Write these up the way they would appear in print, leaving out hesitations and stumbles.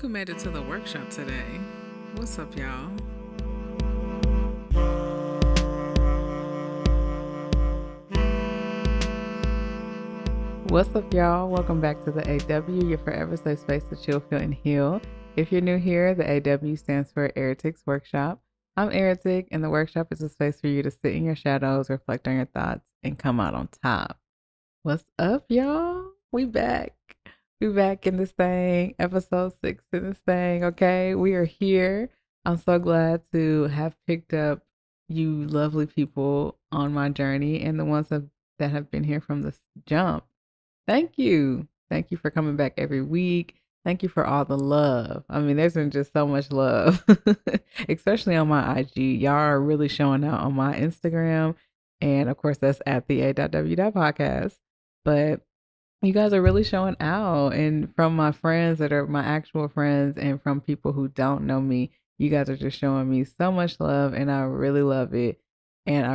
who made it to the workshop today. What's up, y'all? What's up, y'all? Welcome back to the AW, your forever safe space to chill, feel, and heal. If you're new here, the AW stands for Eretic's Workshop. I'm Eretic, and the workshop is a space for you to sit in your shadows, reflect on your thoughts, and come out on top. What's up, y'all? We back. We back in this thing. Episode 6 in this thing, okay? We are here. I'm so glad to have picked up you lovely people on my journey and the ones that have been here from the jump. Thank you. Thank you for coming back every week. Thank you for all the love. I mean, there's been just so much love, especially on my IG. Y'all are really showing out on my Instagram. And of course, that's at the A.W. podcast. But you guys are really showing out. And from my friends that are my actual friends and from people who don't know me, you guys are just showing me so much love. And I really love it. And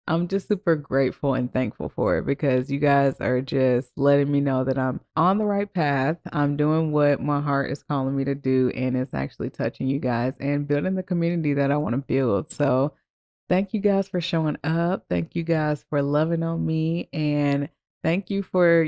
I'm just super grateful and thankful for it because you guys are just letting me know that I'm on the right path. I'm doing what my heart is calling me to do, and it's actually touching you guys and building the community that I want to build. So, thank you guys for showing up. Thank you guys for loving on me, and thank you for,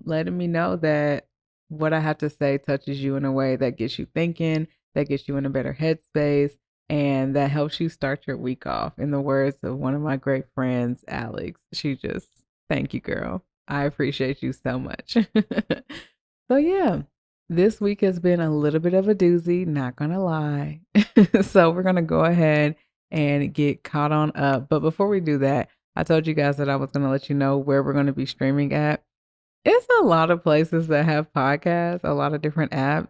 letting me know that what I have to say touches you in a way that gets you thinking, that gets you in a better headspace, and that helps you start your week off. In the words of one of my great friends, Alex, thank you, girl. I appreciate you so much. So, yeah, this week has been a little bit of a doozy, not gonna lie. So, we're gonna go ahead and get caught on up. But before we do that, I told you guys that I was gonna let you know where we're gonna be streaming at. It's a lot of places that have podcasts, a lot of different apps.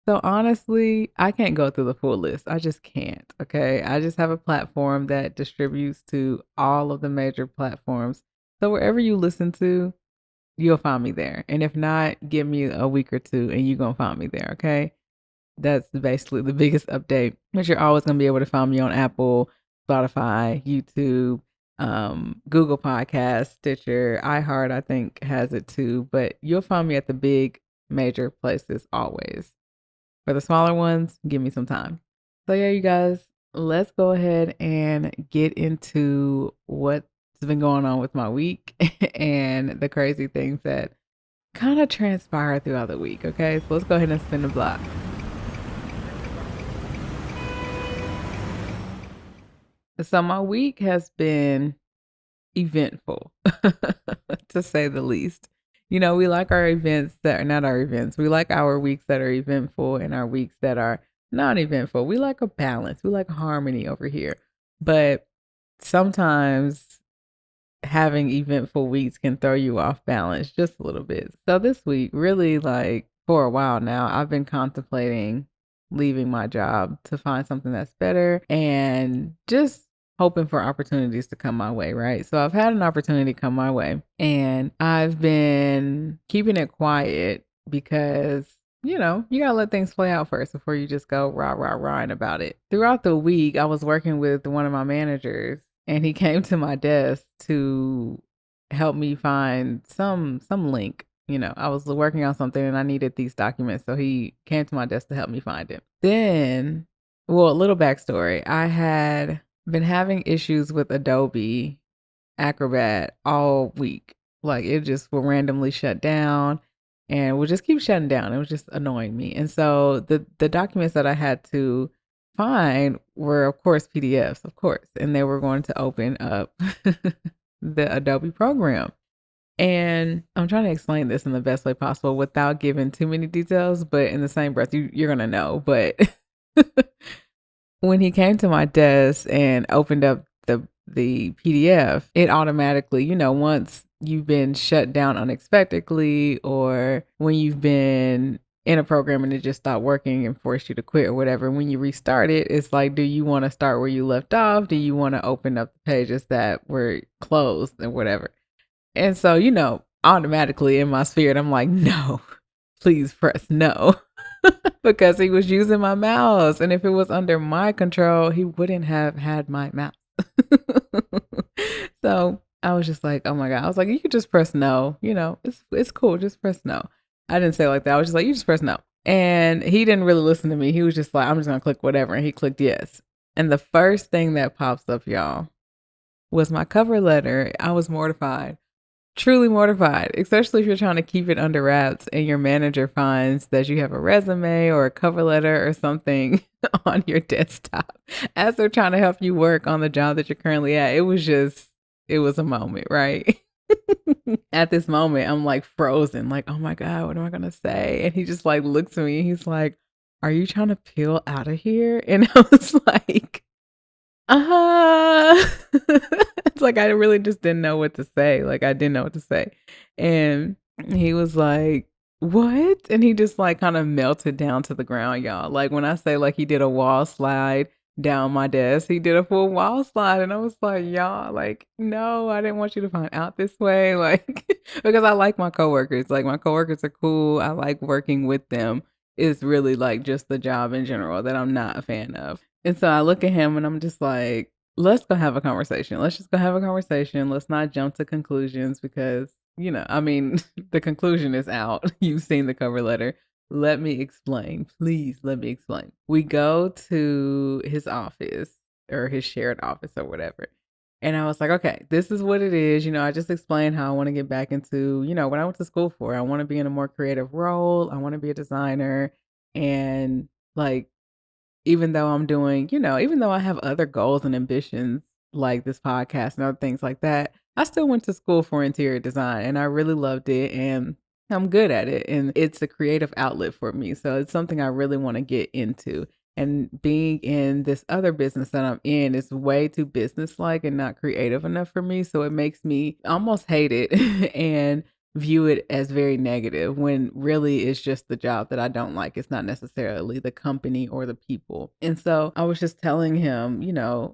So honestly, I can't go through the full list. I just can't. Okay. I just have a platform that distributes to all of the major platforms. So wherever you listen to, you'll find me there. And if not, give me a week or two and you're going to find me there. Okay. That's basically the biggest update. But you're always going to be able to find me on Apple, Spotify, YouTube, Google Podcasts, Stitcher, iHeart, I think has it too. But you'll find me at the big major places always. For the smaller ones, give me some time. So yeah, you guys, let's go ahead and get into what's been going on with my week and the crazy things that kind of transpire throughout the week. Okay, so let's go ahead and spin the block. So my week has been eventful, to say the least. We like our events that are not our events. We like our weeks that are eventful and our weeks that are not eventful. We like a balance. We like harmony over here. But sometimes having eventful weeks can throw you off balance just a little bit. So this week, really like for a while now, I've been contemplating leaving my job to find something that's better and just hoping for opportunities to come my way, right? So I've had an opportunity come my way and I've been keeping it quiet because, you gotta let things play out first before you just go rah, rah, rah about it. Throughout the week, I was working with one of my managers and he came to my desk to help me find some link. I was working on something and I needed these documents. So he came to my desk to help me find it. Then, well, a little backstory. I had been having issues with Adobe Acrobat all week. Like it just will randomly shut down and would just keep shutting down. It was just annoying me. And so the documents that I had to find were of course PDFs, of course, and they were going to open up the Adobe program. And I'm trying to explain this in the best way possible without giving too many details, but in the same breath, you're going to know. But when he came to my desk and opened up the PDF, it automatically, once you've been shut down unexpectedly or when you've been in a program and it just stopped working and forced you to quit or whatever, when you restart it, it's like, do you want to start where you left off? Do you want to open up the pages that were closed and whatever? And so, automatically in my spirit, I'm like, no, please press no. Because he was using my mouse. And if it was under my control, he wouldn't have had my mouse. So I was just like, oh my God. I was like, you could just press no. It's cool. Just press no. I didn't say it like that. I was just like, you just press no. And he didn't really listen to me. He was just like, I'm just going to click whatever. And he clicked yes. And the first thing that pops up, y'all, was my cover letter. I was mortified. Truly mortified, especially if you're trying to keep it under wraps and your manager finds that you have a resume or a cover letter or something on your desktop as they're trying to help you work on the job that you're currently at. It was a moment, right? At this moment, I'm like frozen, like, oh my God, what am I going to say? And he just like looks at me and he's like, are you trying to peel out of here? And I was like, uh-huh. It's like I really just didn't know what to say. Like, I didn't know what to say. And he was like, "What?" And he just, like, kinda melted down to the ground, y'all. Like, when I say, like, he did a wall slide down my desk, he did a full wall slide, and I was like, "Y'all, like, no, I didn't want you to find out this way." Like, because I like my coworkers. Like, my coworkers are cool. I like working with them. It's really, like, just the job in general that I'm not a fan of. And so I look at him and I'm just like, let's go have a conversation. Let's just go have a conversation. Let's not jump to conclusions because, I mean, the conclusion is out. You've seen the cover letter. Let me explain. Please let me explain. We go to his office or his shared office or whatever. And I was like, okay, this is what it is. I just explained how I want to get back into, what I went to school for. I want to be in a more creative role. I want to be a designer. And like, even though I'm doing, even though I have other goals and ambitions like this podcast and other things like that, I still went to school for interior design and I really loved it and I'm good at it. And it's a creative outlet for me. So it's something I really want to get into. And being in this other business that I'm in is way too business-like and not creative enough for me. So it makes me almost hate it and view it as very negative when really it's just the job that I don't like. It's not necessarily the company or the people. And so I was just telling him,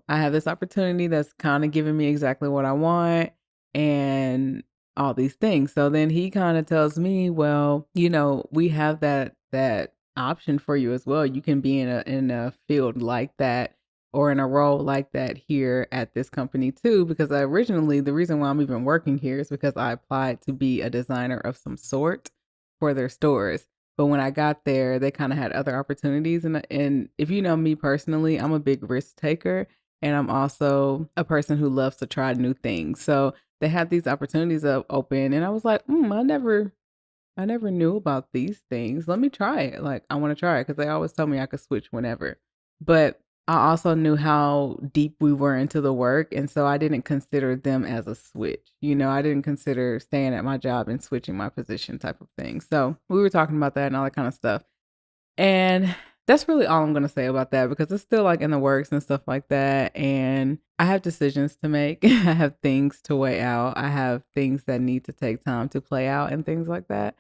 I have this opportunity that's kind of giving me exactly what I want and all these things. So then he kind of tells me, well, we have that option for you as well. You can be in a field like that or in a role like that here at this company too, because originally the reason why I'm even working here is because I applied to be a designer of some sort for their stores. But when I got there, they kind of had other opportunities. And if you know me personally, I'm a big risk taker and I'm also a person who loves to try new things. So they had these opportunities up open and I was like, I never knew about these things. Let me try it. Like, I want to try it because they always tell me I could switch whenever. But I also knew how deep we were into the work. And so I didn't consider them as a switch. I didn't consider staying at my job and switching my position type of thing. So we were talking about that and all that kind of stuff. And that's really all I'm going to say about that because it's still like in the works and stuff like that. And I have decisions to make. I have things to weigh out. I have things that need to take time to play out and things like that.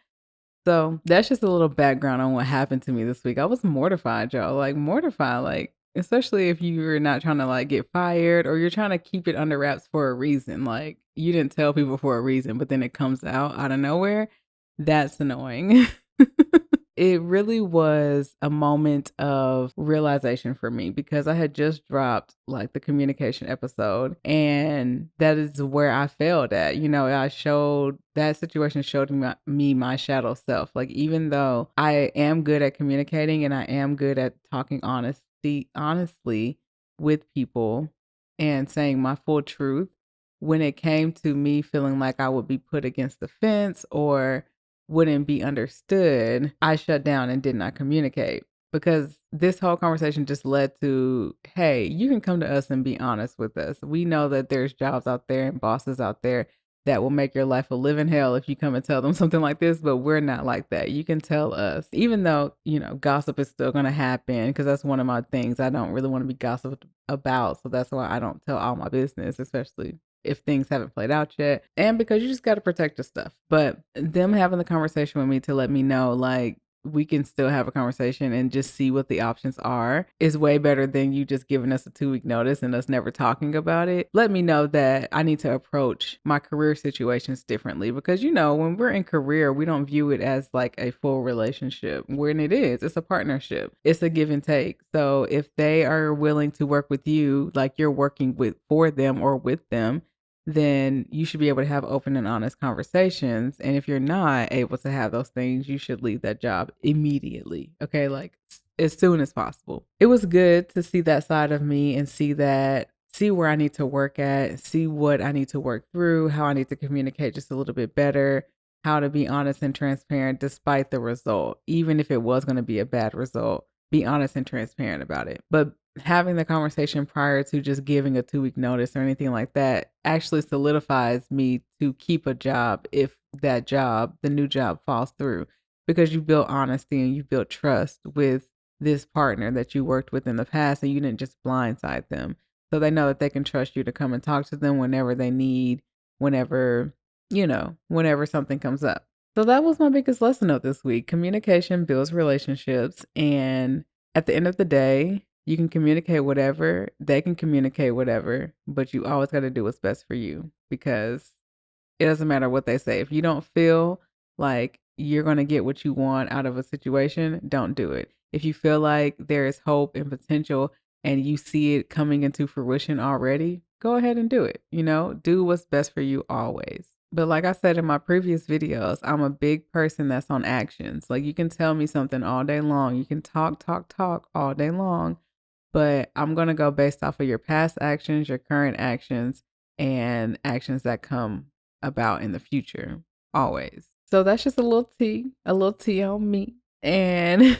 So that's just a little background on what happened to me this week. I was mortified, y'all. Like mortified, like especially if you're not trying to like get fired or you're trying to keep it under wraps for a reason. Like you didn't tell people for a reason, but then it comes out of nowhere. That's annoying. It really was a moment of realization for me because I had just dropped like the communication episode and that is where I failed at. I showed that situation showed me my shadow self. Like even though I am good at communicating and I am good at talking honestly with people and saying my full truth, when it came to me feeling like I would be put against the fence or wouldn't be understood, I shut down and did not communicate because this whole conversation just led to, hey, you can come to us and be honest with us. We know that there's jobs out there and bosses out there that will make your life a living hell if you come and tell them something like this, but we're not like that. You can tell us, even though, gossip is still going to happen because that's one of my things I don't really want to be gossiped about. So that's why I don't tell all my business, especially if things haven't played out yet. And because you just got to protect your stuff. But them having the conversation with me to let me know, like, we can still have a conversation and just see what the options are is way better than you just giving us a 2-week notice and us never talking about it. Let me know that I need to approach my career situations differently because, when we're in career, we don't view it as like a full relationship when it is. It's a partnership. It's a give and take. So if they are willing to work with you, like you're working for them or with them, then you should be able to have open and honest conversations. And if you're not able to have those things, you should leave that job immediately. Okay. Like as soon as possible. It was good to see that side of me and see where I need to work at, see what I need to work through, how I need to communicate just a little bit better, how to be honest and transparent despite the result. Even if it was going to be a bad result, be honest and transparent about it. But having the conversation prior to just giving a 2-week notice or anything like that actually solidifies me to keep a job if the new job falls through, because you built honesty and you built trust with this partner that you worked with in the past, and you didn't just blindside them. So they know that they can trust you to come and talk to them whenever they need, whenever, whenever something comes up. So that was my biggest lesson of this week. Communication builds relationships. And at the end of the day, you can communicate whatever, they can communicate whatever, but you always got to do what's best for you, because it doesn't matter what they say. If you don't feel like you're going to get what you want out of a situation, don't do it. If you feel like there is hope and potential and you see it coming into fruition already, go ahead and do it. Do what's best for you always. But like I said in my previous videos, I'm a big person that's on actions. Like you can tell me something all day long. You can talk all day long, but I'm going to go based off of your past actions, your current actions, and actions that come about in the future, always. So that's just a little tea on me. And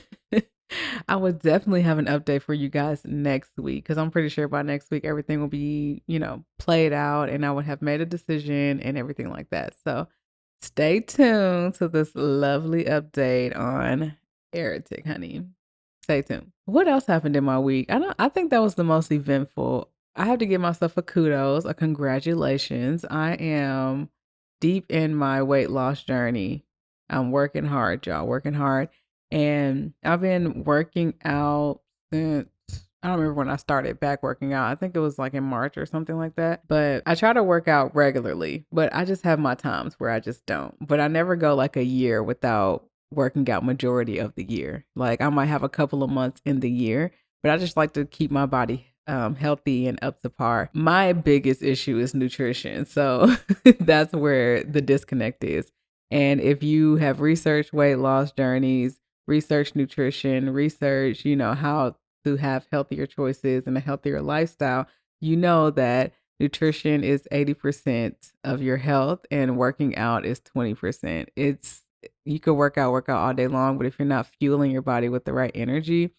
I would definitely have an update for you guys next week, because I'm pretty sure by next week everything will be, played out and I would have made a decision and everything like that. So stay tuned to this lovely update on Heretic, honey. Stay tuned. What else happened in my week? I think that was the most eventful. I have to give myself a kudos, a congratulations. I am deep in my weight loss journey. I'm working hard, y'all, working hard. And I've been working out since, I don't remember when I started back working out. I think it was like in March or something like that. But I try to work out regularly, but I just have my times where I just don't. But I never go like a year without working out majority of the year. Like I might have a couple of months in the year, but I just like to keep my body healthy and up to par. My biggest issue is nutrition. So that's where the disconnect is. And if you have researched weight loss journeys, research nutrition, research, how to have healthier choices and a healthier lifestyle, you know that nutrition is 80% of your health and working out is 20%. You could work out all day long, but if you're not fueling your body with the right energy,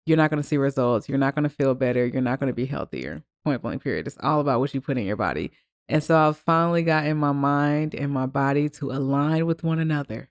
you're not going to see results. You're not going to feel better. You're not going to be healthier. Point blank, period. It's all about what you put in your body. And so I've finally gotten my mind and my body to align with one another.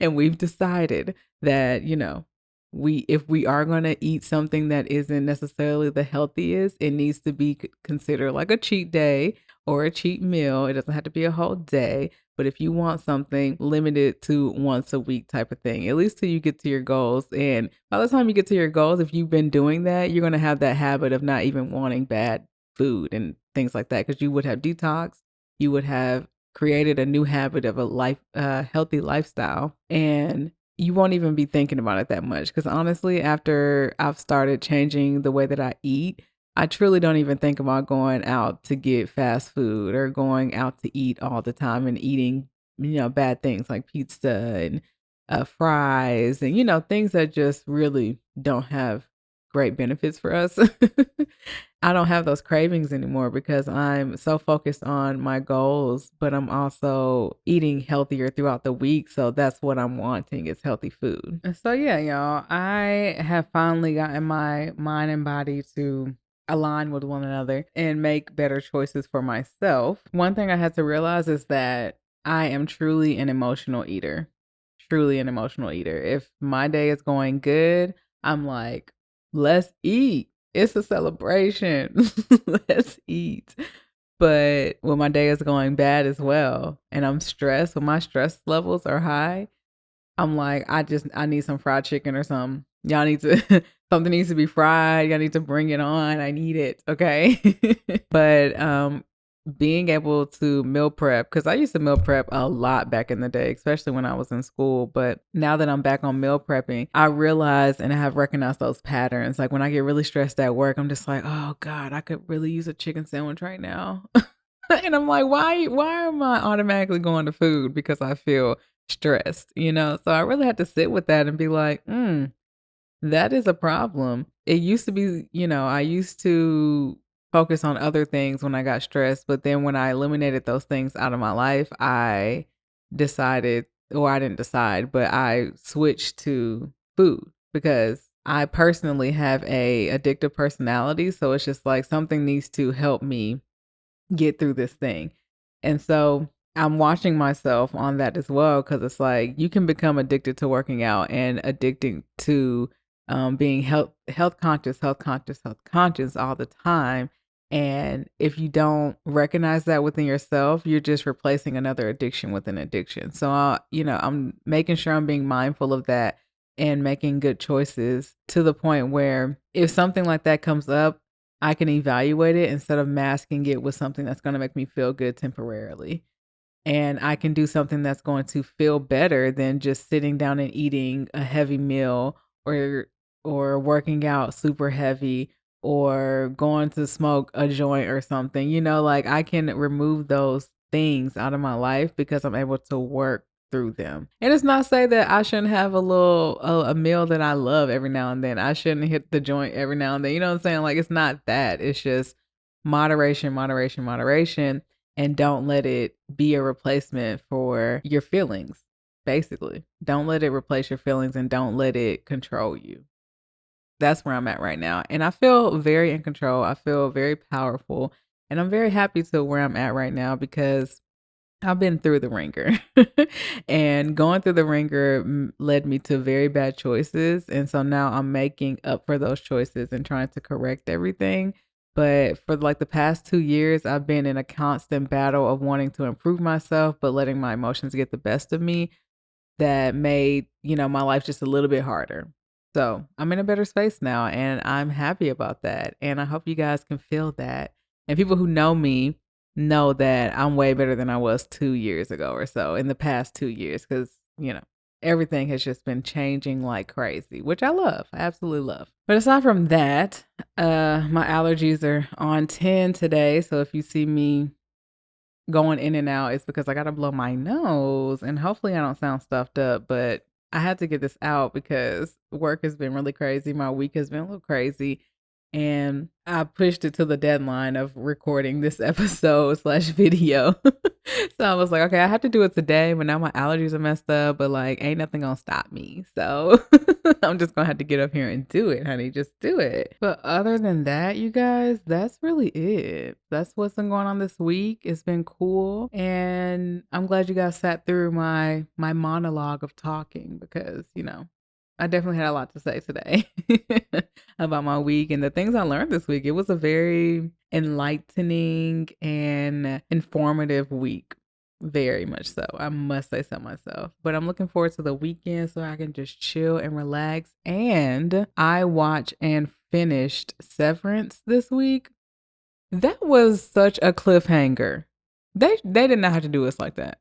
And we've decided that, if we are going to eat something that isn't necessarily the healthiest, it needs to be considered like a cheat day or a cheat meal. It doesn't have to be a whole day. But if you want something, limited to once a week type of thing, at least till you get to your goals. And by the time you get to your goals, if you've been doing that, you're going to have that habit of not even wanting bad food and things like that, because you would have detoxed, you would have created a new habit of a healthy lifestyle, and you won't even be thinking about it that much. Because honestly, after I've started changing the way that I eat, I truly don't even think about going out to get fast food or going out to eat all the time and eating, bad things like pizza and fries and, things that just really don't have great benefits for us. I don't have those cravings anymore because I'm so focused on my goals, but I'm also eating healthier throughout the week. So that's what I'm wanting, is healthy food. So yeah, y'all, I have finally gotten my mind and body to align with one another and make better choices for myself. One thing I had to realize is that I am truly an emotional eater. Truly an emotional eater. If my day is going good, I'm like, let's eat. It's a celebration. Let's eat. But when my day is going bad as well, and I'm stressed, when my stress levels are high, I'm like, I need some fried chicken or something. Y'all need to, something needs to be fried. Y'all need to bring it on. I need it. Okay. But being able to meal prep, because I used to meal prep a lot back in the day, especially when I was in school. But now that I'm back on meal prepping, I realize and I have recognized those patterns. Like when I get really stressed at work, I'm just like, oh God, I could really use a chicken sandwich right now. And I'm like, why am I automatically going to food because I feel stressed, you know? So I really had to sit with that and be like, that is a problem. It used to be, I used to focus on other things when I got stressed, but then when I eliminated those things out of my life, I decided, or I didn't decide, but I switched to food because I personally have a addictive personality, so it's just like something needs to help me get through this thing. And so I'm watching myself on that as well because it's like you can become addicted to working out and addicted to being health conscious all the time. And if you don't recognize that within yourself, you're just replacing another addiction with an addiction. So, I'm making sure I'm being mindful of that and making good choices to the point where if something like that comes up, I can evaluate it instead of masking it with something that's gonna make me feel good temporarily. And I can do something that's going to feel better than just sitting down and eating a heavy meal or working out super heavy or going to smoke a joint or something. Like I can remove those things out of my life because I'm able to work through them. And it's not say that I shouldn't have a meal that I love every now and then. I shouldn't hit the joint every now and then. You know what I'm saying? Like it's not that. It's just moderation, moderation, moderation, and don't let it be a replacement for your feelings, basically. Don't let it replace your feelings and don't let it control you. That's where I'm at right now. And I feel very in control. I feel very powerful. And I'm very happy to where I'm at right now because I've been through the ringer. And going through the ringer led me to very bad choices, and so now I'm making up for those choices and trying to correct everything. But for, like, the past 2 years, I've been in a constant battle of wanting to improve myself, but letting my emotions get the best of me that made, my life just a little bit harder. So, I'm in a better space now, and I'm happy about that, and I hope you guys can feel that. And people who know me know that I'm way better than I was 2 years ago or so in the past 2 years because everything has just been changing like crazy, which I love. I absolutely love. But aside from that, my allergies are on 10 today, so if you see me going in and out, it's because I gotta blow my nose, and hopefully I don't sound stuffed up, but I had to get this out because work has been really crazy. My week has been a little crazy, and I pushed it to the deadline of recording this episode slash video. So I was like, okay, I have to do it today, but now my allergies are messed up, but like, ain't nothing gonna stop me. So I'm just gonna have to get up here and do it, honey. Just do it. But other than that, you guys, that's really it. That's what's been going on this week. It's been cool. And I'm glad you guys sat through my monologue of talking because, I definitely had a lot to say today about my week and the things I learned this week. It was a very enlightening and informative week. Very much so. I must say so myself. But I'm looking forward to the weekend so I can just chill and relax. And I watched and finished Severance this week. That was such a cliffhanger. They did not have to do us like that.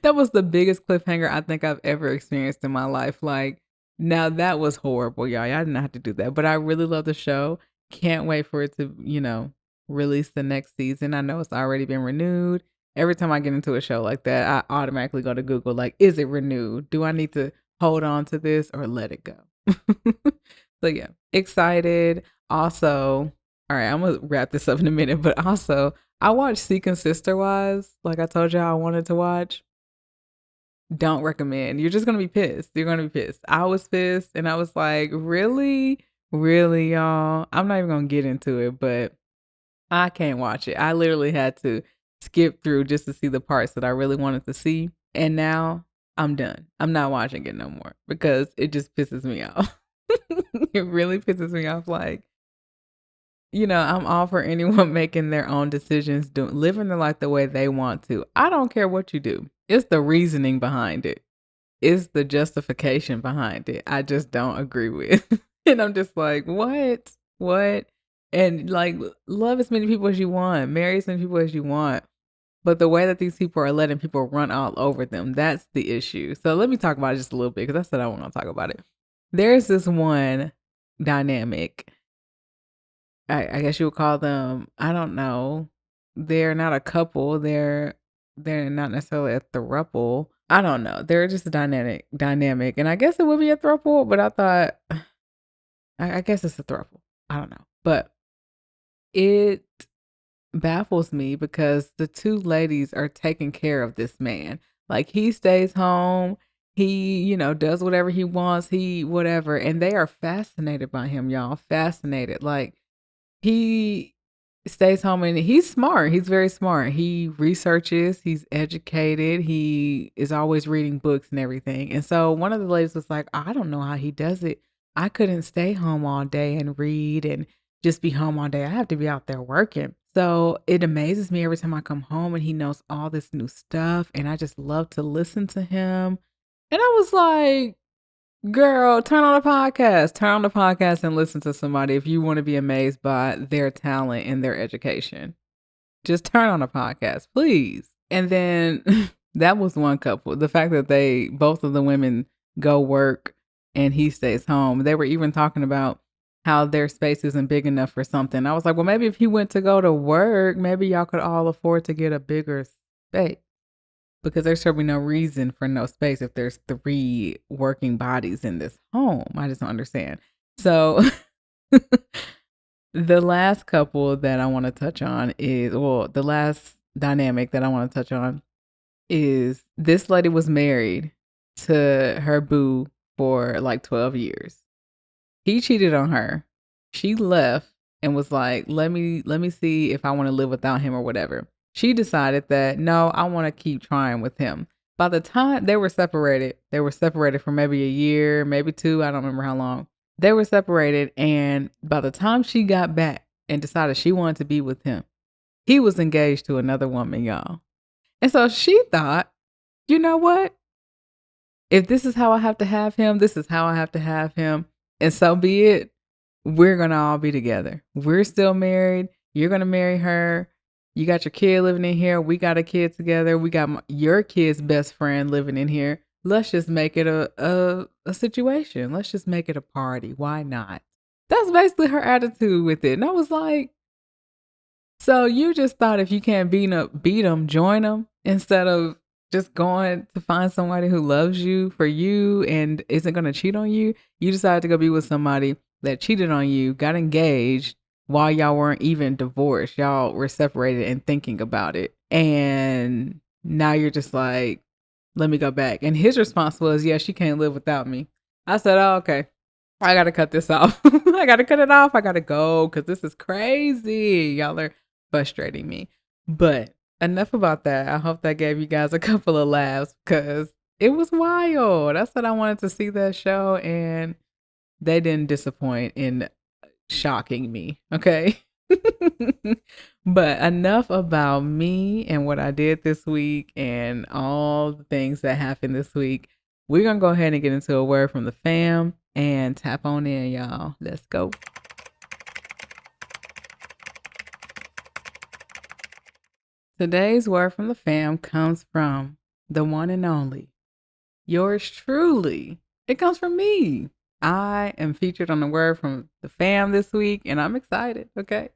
That was the biggest cliffhanger I think I've ever experienced in my life. Like, now that was horrible, y'all. Y'all didn't have to do that. But I really love the show. Can't wait for it to, release the next season. I know it's already been renewed. Every time I get into a show like that, I automatically go to Google, like, is it renewed? Do I need to hold on to this or let it go? So yeah, excited. Also, all right, I'm gonna wrap this up in a minute, but also I watched Seeking Sister Wives, like I told y'all I wanted to watch. Don't recommend. You're just gonna be pissed. You're gonna be pissed. I was pissed and I was like, really? Really, y'all? I'm not even gonna get into it, but I can't watch it. I literally had to skip through just to see the parts that I really wanted to see. And now I'm done. I'm not watching it no more because it just pisses me off. It really pisses me off. Like, I'm all for anyone making their own decisions, living their life the way they want to. I don't care what you do. It's the reasoning behind it. It's the justification behind it. I just don't agree with. And I'm just like, what? What? And like, love as many people as you want, marry as many people as you want. But the way that these people are letting people run all over them, that's the issue. So let me talk about it just a little bit because I said I want to talk about it. There's this one dynamic. I guess you would call them, I don't know, they're not a couple. They're not necessarily a throuple. I don't know. They're just a dynamic, and I guess it would be a throuple, but I thought I guess it's a throuple. I don't know, but it baffles me because the two ladies are taking care of this man. Like he stays home, he, does whatever he wants, he whatever, and they are fascinated by him, y'all. Fascinated. Like he stays home and he's smart. He's very smart. He researches, he's educated, he is always reading books and everything. And so one of the ladies was like, I don't know how he does it. I couldn't stay home all day and read and just be home all day. I have to be out there working. So it amazes me every time I come home and he knows all this new stuff. And I just love to listen to him. And I was like, girl, turn on a podcast. Turn on the podcast and listen to somebody if you want to be amazed by their talent and their education. Just turn on a podcast, please. And then that was one couple. The fact that both of the women go work and he stays home. They were even talking about how their space isn't big enough for something. I was like, well, maybe if he went to go to work, maybe y'all could all afford to get a bigger space. Because there should be no reason for no space if there's 3 working bodies in this home. I just don't understand. So the last couple that I want to touch on the last dynamic that I want to touch on is this lady was married to her boo for like 12 years. He cheated on her. She left and was like, let me see if I want to live without him or whatever. She decided that, no, I want to keep trying with him. By the time they were separated for maybe a year, maybe 2, I don't remember how long. They were separated, and by the time she got back and decided she wanted to be with him, he was engaged to another woman, y'all. And so she thought, you know what? If this is how I have to have him, this is how I have to have him. And so be it. We're going to all be together. We're still married. You're going to marry her. You got your kid living in here. We got a kid together. We got your kid's best friend living in here. Let's just make it a situation. Let's just make it a party. Why not? That's basically her attitude with it. And I was like, so you just thought if you can't beat them, join them instead of just going to find somebody who loves you for you and isn't going to cheat on you. You decided to go be with somebody that cheated on you, got engaged, while y'all weren't even divorced. Y'all were separated and thinking about it. And now you're just like, let me go back. And his response was, yeah, she can't live without me. I said, oh, okay. I got to cut this off. I got to cut it off. I got to go because this is crazy. Y'all are frustrating me. But enough about that. I hope that gave you guys a couple of laughs because it was wild. I said I wanted to see that show and they didn't disappoint in shocking me. Okay. But enough about me and what I did this week and all the things that happened this week. We're going to go ahead and get into a word from the fam and tap on in, y'all. Let's go. Today's word from the fam comes from the one and only, yours truly. It comes from me. I am featured on the word from the fam this week, and I'm excited, okay?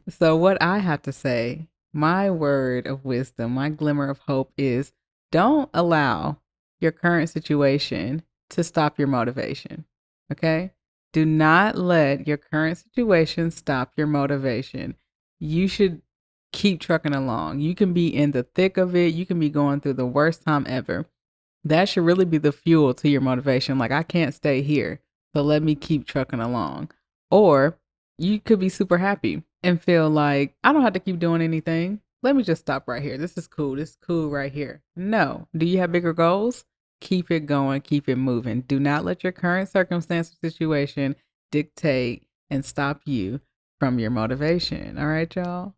So what I have to say, my word of wisdom, my glimmer of hope is don't allow your current situation to stop your motivation, okay? Do not let your current situation stop your motivation. You should keep trucking along. You can be in the thick of it. You can be going through the worst time ever. That should really be the fuel to your motivation. Like, I can't stay here, so let me keep trucking along. Or you could be super happy and feel like, I don't have to keep doing anything. Let me just stop right here. This is cool. This is cool right here. No. Do you have bigger goals? Keep it going. Keep it moving. Do not let your current circumstance or situation dictate and stop you from your motivation. All right, y'all?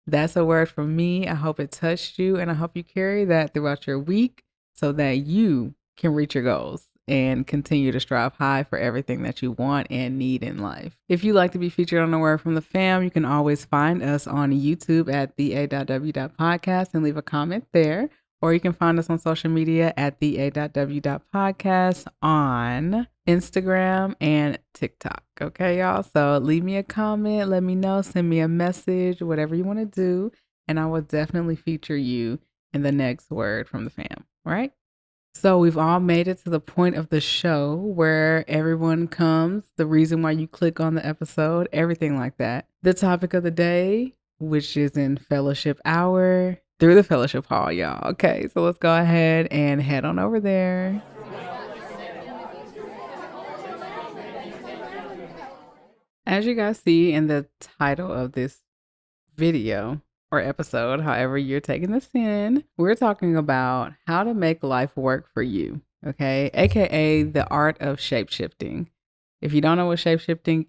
That's a word from me. I hope it touched you, and I hope you carry that throughout your week, so that you can reach your goals and continue to strive high for everything that you want and need in life. If you'd like to be featured on the word from the fam, you can always find us on YouTube at the.w.podcast and leave a comment there. Or you can find us on social media at the.w.podcast on Instagram and TikTok. Okay, y'all. So leave me a comment, let me know, send me a message, whatever you want to do, and I will definitely feature you in the next word from the fam. All right. So we've all made it to the point of the show where everyone comes, the reason why you click on the episode, everything like that. The topic of the day, which is in fellowship hour through the fellowship hall, y'all. Okay, so let's go ahead and head on over there. As you guys see in the title of this video or episode, however you're taking this in, we're talking about how to make life work for you, okay? AKA the art of shapeshifting. If you don't know what shapeshifting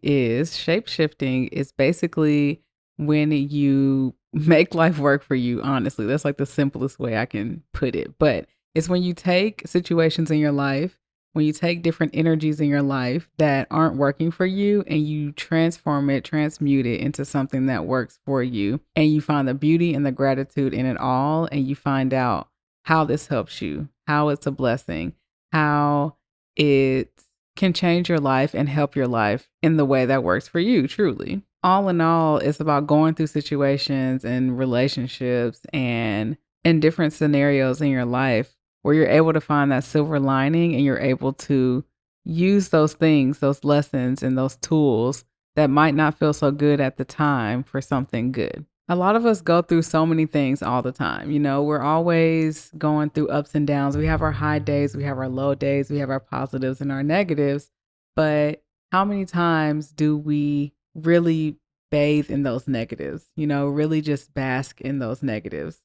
is basically when you make life work for you, honestly. That's like the simplest way I can put it. But it's when you take situations in your life, when you take different energies in your life that aren't working for you and you transform it, transmute it into something that works for you. And you find the beauty and the gratitude in it all. And you find out how this helps you, how it's a blessing, how it can change your life and help your life in the way that works for you, truly. All in all, it's about going through situations and relationships and in different scenarios in your life where you're able to find that silver lining and you're able to use those things, those lessons, and those tools that might not feel so good at the time for something good. A lot of us go through so many things all the time. You know, we're always going through ups and downs. We have our high days, we have our low days, we have our positives and our negatives. But how many times do we really bathe in those negatives? You know, really just bask in those negatives.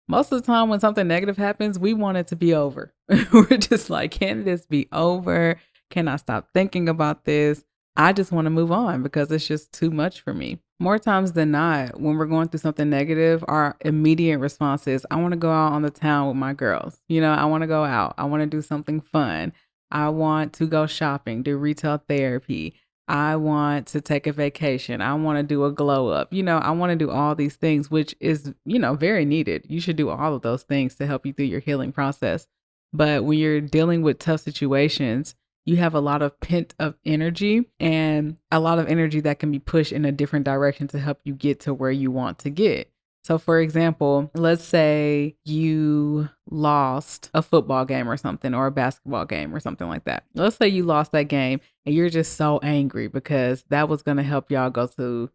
Most of the time when something negative happens, we want it to be over. We're just like, can this be over? Can I stop thinking about this? I just want to move on because it's just too much for me. More times than not, when we're going through something negative, our immediate response is, I want to go out on the town with my girls. You know, I want to go out. I want to do something fun. I want to go shopping, do retail therapy. I want to take a vacation. I want to do a glow up. You know, I want to do all these things, which is, you know, very needed. You should do all of those things to help you through your healing process. But when you're dealing with tough situations, you have a lot of pent up energy and a lot of energy that can be pushed in a different direction to help you get to where you want to get. So, for example, let's say you lost a football game or something, or a basketball game or something like that. Let's say you lost that game and you're just so angry because that was going to help y'all go to,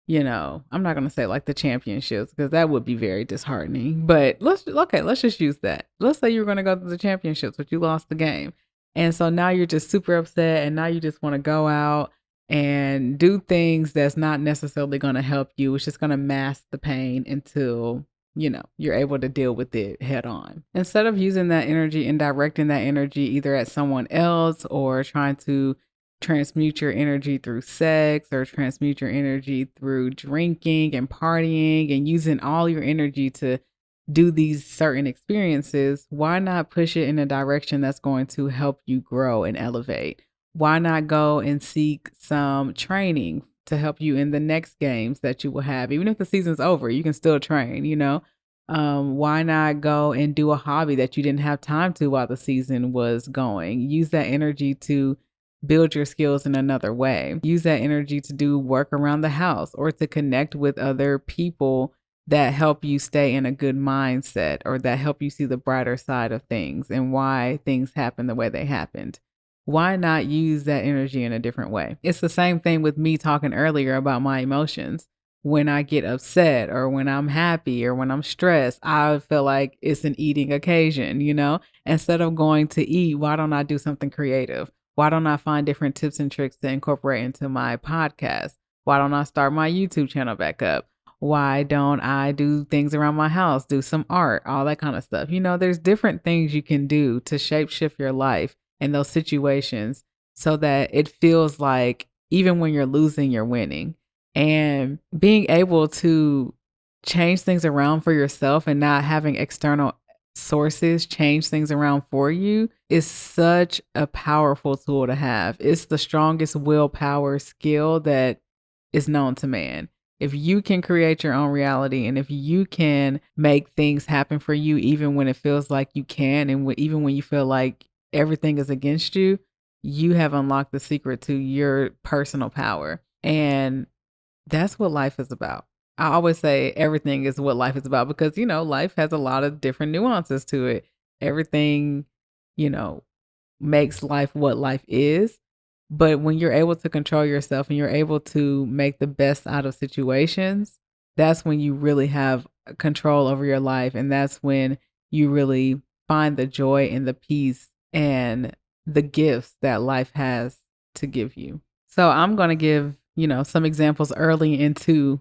you know, I'm not going to say like the championships because that would be very disheartening. But let's just use that. Let's say you were going to go to the championships, but you lost the game. And so now you're just super upset and now you just want to go out and do things that's not necessarily going to help you. It's just going to mask the pain until, you know, you're able to deal with it head on. Instead of using that energy and directing that energy either at someone else or trying to transmute your energy through sex or transmute your energy through drinking and partying and using all your energy to do these certain experiences, why not push it in a direction that's going to help you grow and elevate? Why not go and seek some training to help you in the next games that you will have? Even if the season's over, you can still train, you know? Why not go and do a hobby that you didn't have time to while the season was going? Use that energy to build your skills in another way. Use that energy to do work around the house or to connect with other people that help you stay in a good mindset or that help you see the brighter side of things and why things happen the way they happened. Why not use that energy in a different way? It's the same thing with me talking earlier about my emotions. When I get upset or when I'm happy or when I'm stressed, I feel like it's an eating occasion, you know? Instead of going to eat, why don't I do something creative? Why don't I find different tips and tricks to incorporate into my podcast? Why don't I start my YouTube channel back up? Why don't I do things around my house, do some art, all that kind of stuff? You know, there's different things you can do to shapeshift your life in those situations so that it feels like even when you're losing, you're winning. And being able to change things around for yourself and not having external sources change things around for you is such a powerful tool to have. It's the strongest willpower skill that is known to man. If you can create your own reality and if you can make things happen for you, even when it feels like you can, and even when you feel like everything is against you, you have unlocked the secret to your personal power. And that's what life is about. I always say everything is what life is about because, life has a lot of different nuances to it. Everything, you know, makes life what life is. But when you're able to control yourself and you're able to make the best out of situations, that's when you really have control over your life. And that's when you really find the joy and the peace and the gifts that life has to give you. So I'm going to give, some examples early into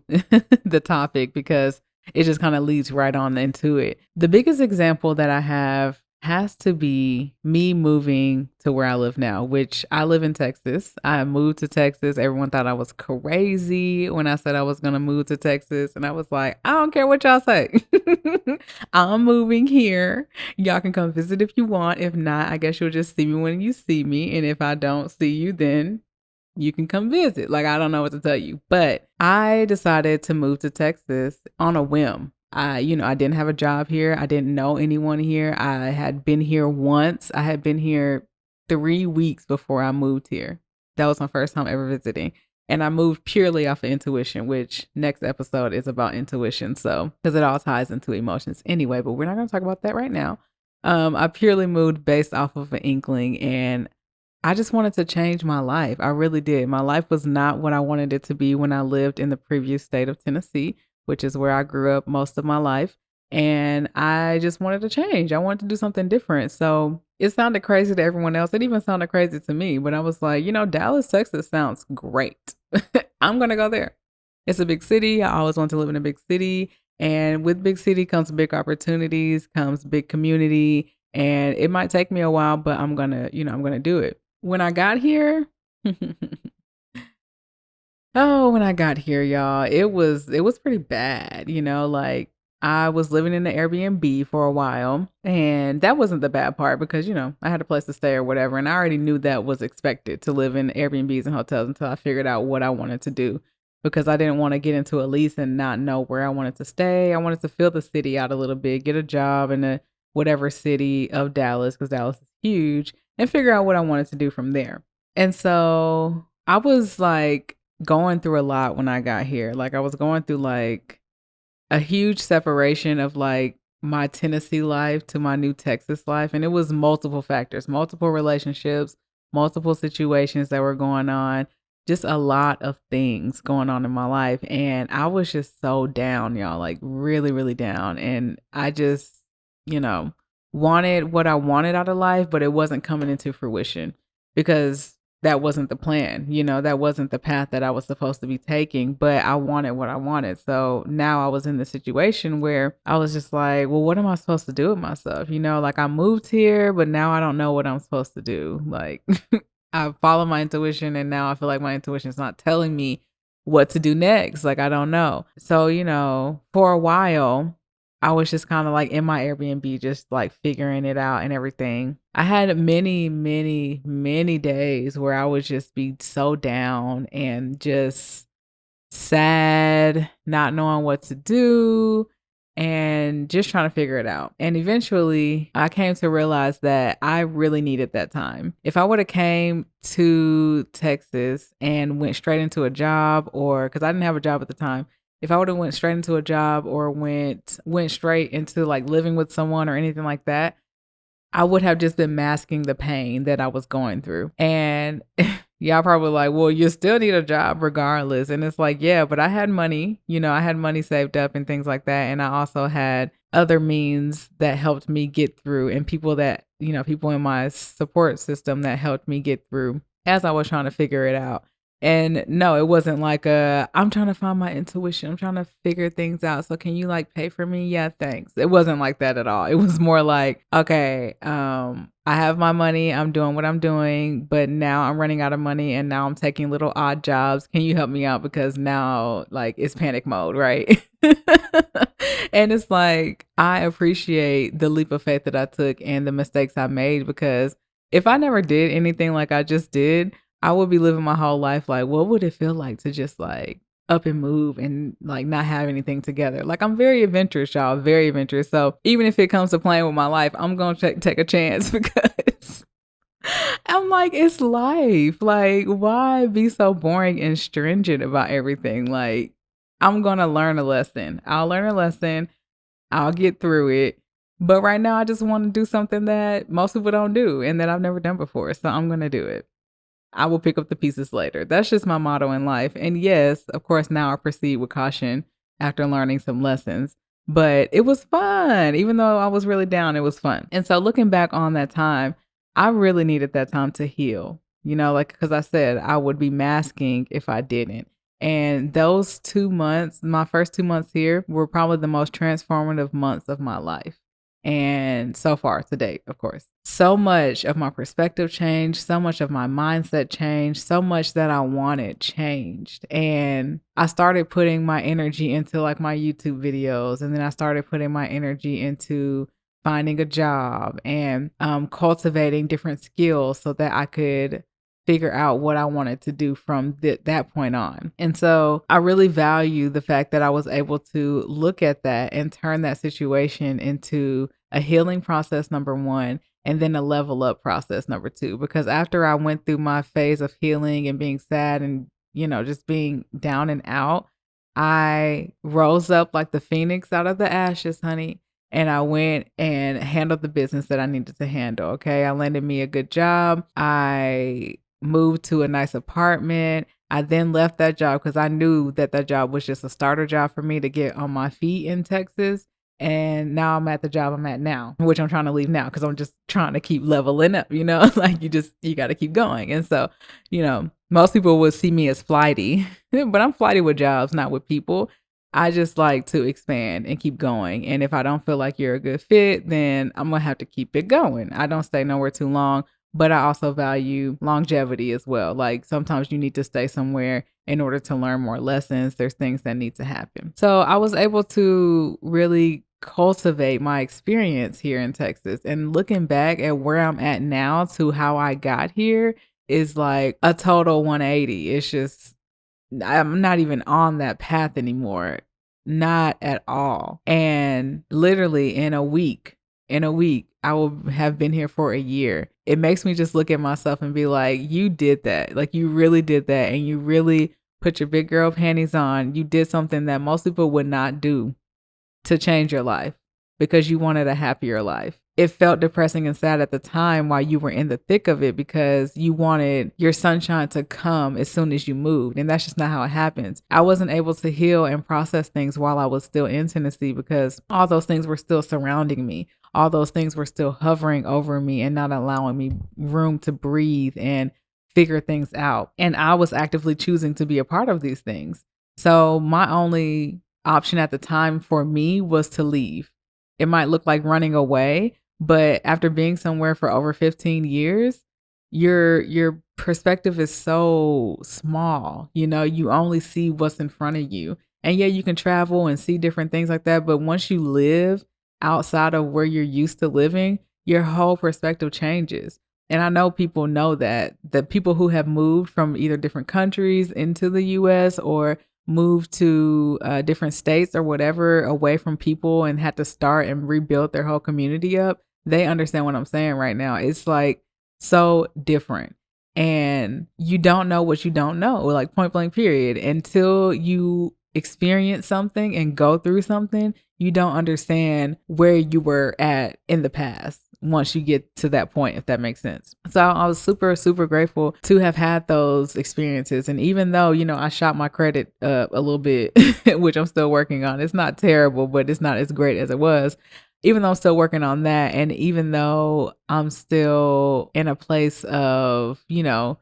the topic because it just kind of leads right on into it. The biggest example that I have has to be me moving to where I live now, which I live in Texas. I moved to Texas. Everyone thought I was crazy when I said I was going to move to Texas. And I was like, I don't care what y'all say. I'm moving here. Y'all can come visit if you want. If not, I guess you'll just see me when you see me. And if I don't see you, then you can come visit. Like, I don't know what to tell you. But I decided to move to Texas on a whim. I didn't have a job here. I didn't know anyone here. I had been here once. I had been here 3 weeks before I moved here. That was my first time ever visiting. And I moved purely off of intuition, which next episode is about intuition. So, because it all ties into emotions anyway, but we're not going to talk about that right now. I purely moved based off of an inkling, and I just wanted to change my life. I really did. My life was not what I wanted it to be when I lived in the previous state of Tennessee, which is where I grew up most of my life. And I just wanted to change. I wanted to do something different. So it sounded crazy to everyone else. It even sounded crazy to me. But I was like, Dallas, Texas sounds great. I'm going to go there. It's a big city. I always wanted to live in a big city. And with big city comes big opportunities, comes big community. And it might take me a while, but I'm going to do it. When I got here, when I got here, y'all, it was pretty bad, like I was living in the Airbnb for a while, and that wasn't the bad part because, I had a place to stay or whatever, and I already knew that was expected to live in Airbnbs and hotels until I figured out what I wanted to do because I didn't want to get into a lease and not know where I wanted to stay. I wanted to fill the city out a little bit, get a job in a whatever city of Dallas because Dallas is huge, and figure out what I wanted to do from there. And so I was like going through a lot when I got here. Like I was going through like a huge separation of like my Tennessee life to my new Texas life. And it was multiple factors, multiple relationships, multiple situations that were going on, just a lot of things going on in my life. And I was just so down, y'all, like really, really down. And I just, wanted what I wanted out of life, but it wasn't coming into fruition because that wasn't the plan. That wasn't the path that I was supposed to be taking, but I wanted what I wanted. So now I was in the situation where I was just like, well, what am I supposed to do with myself? Like I moved here, but now I don't know what I'm supposed to do. Like I follow my intuition and now I feel like my intuition is not telling me what to do next. Like I don't know. So, for a while, I was just kind of like in my Airbnb, just like figuring it out and everything. I had many, many, many days where I would just be so down and just sad, not knowing what to do and just trying to figure it out. And eventually I came to realize that I really needed that time. If I would have came to Texas and went straight into a job, or because I didn't have a job at the time, if I would have went straight into a job or went straight into like living with someone or anything like that, I would have just been masking the pain that I was going through. And y'all probably like, well, you still need a job regardless. And it's like, yeah, but I had money, I had money saved up and things like that. And I also had other means that helped me get through, and people that, people in my support system that helped me get through as I was trying to figure it out. And no, it wasn't like I'm trying to find my intuition. I'm trying to figure things out. So can you like pay for me? Yeah, thanks. It wasn't like that at all. It was more like, okay, I have my money. I'm doing what I'm doing, but now I'm running out of money and now I'm taking little odd jobs. Can you help me out? Because now like it's panic mode, right? And it's like, I appreciate the leap of faith that I took and the mistakes I made, because if I never did anything like I just did, I would be living my whole life like, what would it feel like to just like up and move and like not have anything together? Like I'm very adventurous, y'all, very adventurous. So even if it comes to playing with my life, I'm going to take a chance because I'm like, it's life. Like, why be so boring and stringent about everything? Like, I'm gonna learn a lesson. I'll learn a lesson. I'll get through it. But right now, I just want to do something that most people don't do and that I've never done before. So I'm gonna do it. I will pick up the pieces later. That's just my motto in life. And yes, of course, now I proceed with caution after learning some lessons. But it was fun. Even though I was really down, it was fun. And so looking back on that time, I really needed that time to heal. You know, like, because I said I would be masking if I didn't. And those 2 months, my first 2 months here, were probably the most transformative months of my life. And so far to date, of course. So much of my perspective changed, so much of my mindset changed, so much that I wanted changed. And I started putting my energy into like my YouTube videos, and then I started putting my energy into finding a job and cultivating different skills so that I could figure out what I wanted to do from that point on. And so I really value the fact that I was able to look at that and turn that situation into a healing process, number one, and then a level up process, number two. Because after I went through my phase of healing and being sad and, just being down and out, I rose up like the phoenix out of the ashes, honey. And I went and handled the business that I needed to handle. Okay. I landed me a good job. I moved to a nice apartment. I then left that job because I knew that that job was just a starter job for me to get on my feet in Texas. And now I'm at the job I'm at now, which I'm trying to leave now because I'm just trying to keep leveling up, like you got to keep going. And so, most people would see me as flighty, but I'm flighty with jobs, not with people. I just like to expand and keep going. And if I don't feel like you're a good fit, then I'm going to have to keep it going. I don't stay nowhere too long, but I also value longevity as well. Like sometimes you need to stay somewhere in order to learn more lessons. There's things that need to happen. So I was able to really cultivate my experience here in Texas, and looking back at where I'm at now to how I got here is like a total 180. It's just, I'm not even on that path anymore. Not at all. And literally in a week, I will have been here for a year. It makes me just look at myself and be like, you did that. Like you really did that. And you really put your big girl panties on. You did something that most people would not do to change your life because you wanted a happier life. It felt depressing and sad at the time while you were in the thick of it because you wanted your sunshine to come as soon as you moved. And that's just not how it happens. I wasn't able to heal and process things while I was still in Tennessee because all those things were still surrounding me. All those things were still hovering over me and not allowing me room to breathe and figure things out. And I was actively choosing to be a part of these things. So my only option at the time for me was to leave. It might look like running away, but after being somewhere for over 15 years, your perspective is so small. You only see what's in front of you. And yeah, you can travel and see different things like that, but once you live outside of where you're used to living, your whole perspective changes. And I know people know that the people who have moved from either different countries into the US or moved to different states or whatever away from people and had to start and rebuild their whole community up, they understand what I'm saying right now. It's like so different. And you don't know what you don't know, like point blank period. Until you experience something and go through something, you don't understand where you were at in the past once you get to that point, if that makes sense. So I was super, super grateful to have had those experiences. And even though, I shot my credit up a little bit, which I'm still working on, it's not terrible, but it's not as great as it was. Even though I'm still working on that, and even though I'm still in a place of,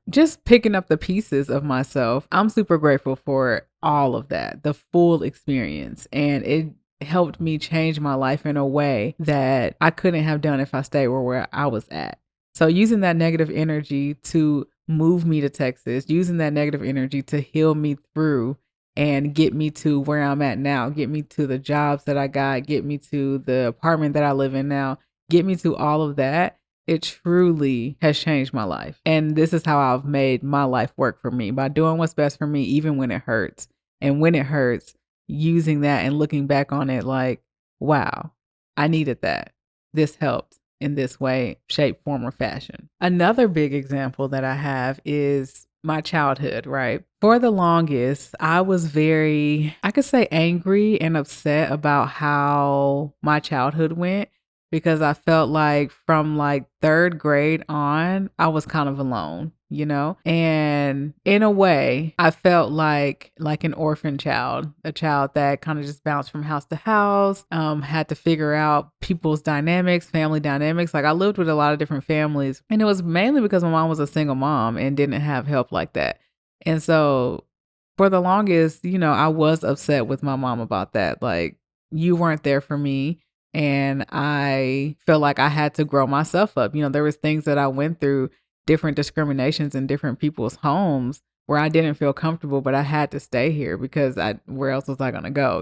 just picking up the pieces of myself, I'm super grateful for all of that, the full experience. And it helped me change my life in a way that I couldn't have done if I stayed where I was at. So using that negative energy to move me to Texas, using that negative energy to heal me through and get me to where I'm at now, get me to the jobs that I got, get me to the apartment that I live in now, get me to all of that. It truly has changed my life. And this is how I've made my life work for me, by doing what's best for me, even when it hurts. And when it hurts, using that and looking back on it like, wow, I needed that. This helped. in this way, shape, form, or fashion. Another big example that I have is my childhood, right? For the longest, I was very, I could say, angry and upset about how my childhood went because I felt like from like third grade on, I was kind of alone, you know? And in a way, I felt like an orphan child, a child that kind of just bounced from house to house, had to figure out people's dynamics, family dynamics. Like I lived with a lot of different families, and it was mainly because my mom was a single mom and didn't have help like that. And so for the longest, I was upset with my mom about that. Like, you weren't there for me. And I felt like I had to grow myself up. There was things that I went through, different discriminations in different people's homes where I didn't feel comfortable, but I had to stay here because where else was I gonna go?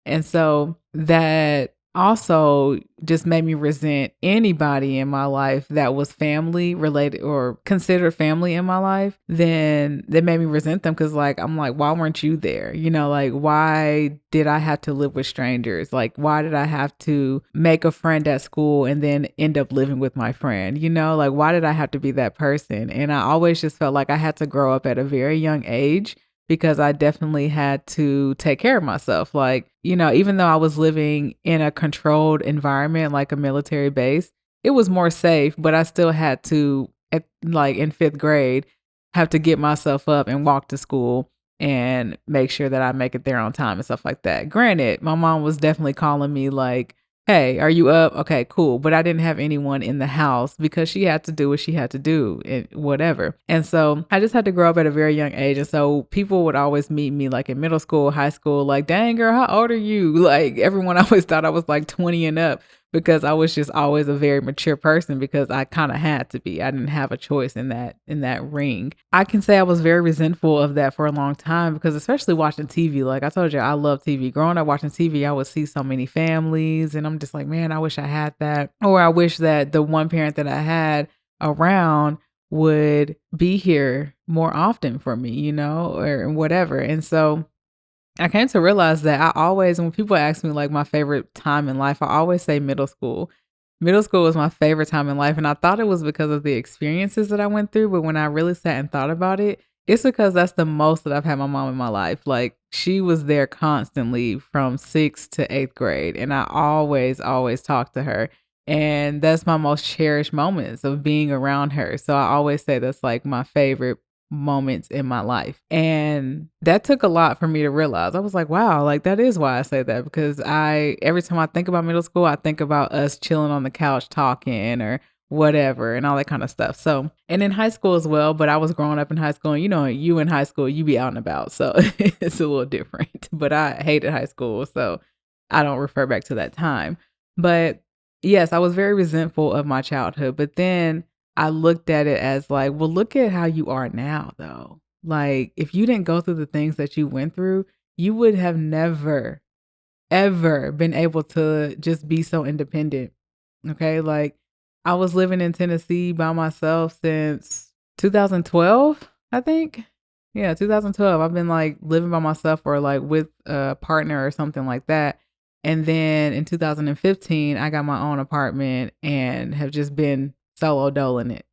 And so that also just made me resent anybody in my life that was family related or considered family in my life. Then that made me resent them because I'm like, why weren't you there? Like, why did I have to live with strangers? Like, why did I have to make a friend at school and then end up living with my friend? Like, why did I have to be that person? And I always just felt like I had to grow up at a very young age because I definitely had to take care of myself. Like, even though I was living in a controlled environment, like a military base, it was more safe, but I still had to, in fifth grade, have to get myself up and walk to school and make sure that I make it there on time and stuff like that. Granted, my mom was definitely calling me like, hey, are you up? Okay, cool. But I didn't have anyone in the house because she had to do what she had to do and whatever. And so I just had to grow up at a very young age. And so people would always meet me like in middle school, high school, like, dang girl, how old are you? Like everyone always thought I was like 20 and up because I was just always a very mature person because I kind of had to be. I didn't have a choice in that ring. I can say I was very resentful of that for a long time because especially watching TV, like I told you, I love TV. Growing up watching TV, I would see so many families and I'm just like, man, I wish I had that. Or I wish that the one parent that I had around would be here more often for me, or whatever. And so I came to realize that I always, when people ask me like my favorite time in life, I always say middle school. Middle school was my favorite time in life. And I thought it was because of the experiences that I went through. But when I really sat and thought about it, it's because that's the most that I've had my mom in my life. Like she was there constantly from sixth to eighth grade. And I always talked to her. And that's my most cherished moments of being around her. So I always say that's like my favorite moments in my life. And that took a lot for me to realize. I was like, wow, like that is why I say that because every time I think about middle school, I think about us chilling on the couch talking or whatever and all that kind of stuff. So, and in high school as well, but I was growing up in high school and you in high school, you be out and about. So it's a little different, but I hated high school. So I don't refer back to that time. But yes, I was very resentful of my childhood, but then I looked at it as like, well, look at how you are now, though. Like, if you didn't go through the things that you went through, you would have never, ever been able to just be so independent. Okay. Like, I was living in Tennessee by myself since 2012, I think. Yeah, 2012. I've been like living by myself or like with a partner or something like that. And then in 2015, I got my own apartment and have just been solo doling it.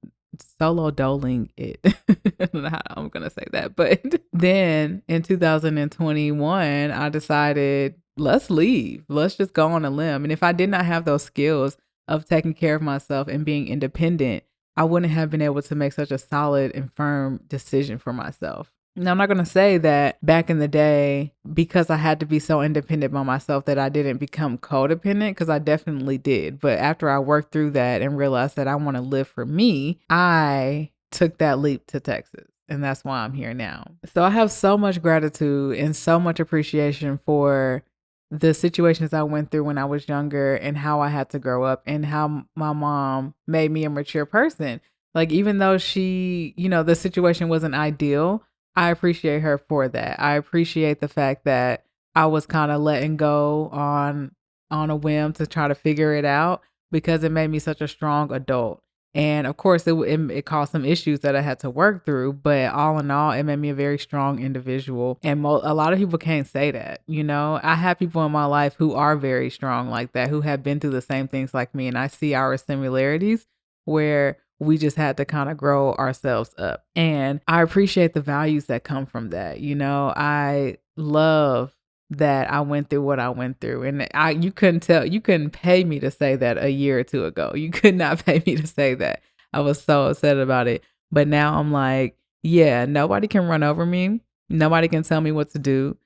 Solo doling it. I don't know how I'm going to say that. But then in 2021, I decided, let's leave. Let's just go on a limb. And if I did not have those skills of taking care of myself and being independent, I wouldn't have been able to make such a solid and firm decision for myself. Now, I'm not going to say that back in the day, because I had to be so independent by myself that I didn't become codependent, because I definitely did. But after I worked through that and realized that I want to live for me, I took that leap to Texas. And that's why I'm here now. So I have so much gratitude and so much appreciation for the situations I went through when I was younger and how I had to grow up and how my mom made me a mature person. Like, even though she, the situation wasn't ideal, I appreciate her for that. I appreciate the fact that I was kind of letting go on a whim to try to figure it out because it made me such a strong adult. And of course, it caused some issues that I had to work through. But all in all, it made me a very strong individual. And a lot of people can't say that. You know, I have people in my life who are very strong like that, who have been through the same things like me. And I see our similarities where we just had to kind of grow ourselves up. And I appreciate the values that come from that. You know, I love that I went through what I went through. And you couldn't pay me to say that a year or two ago. You could not pay me to say that. I was so upset about it. But now I'm like, yeah, nobody can run over me. Nobody can tell me what to do.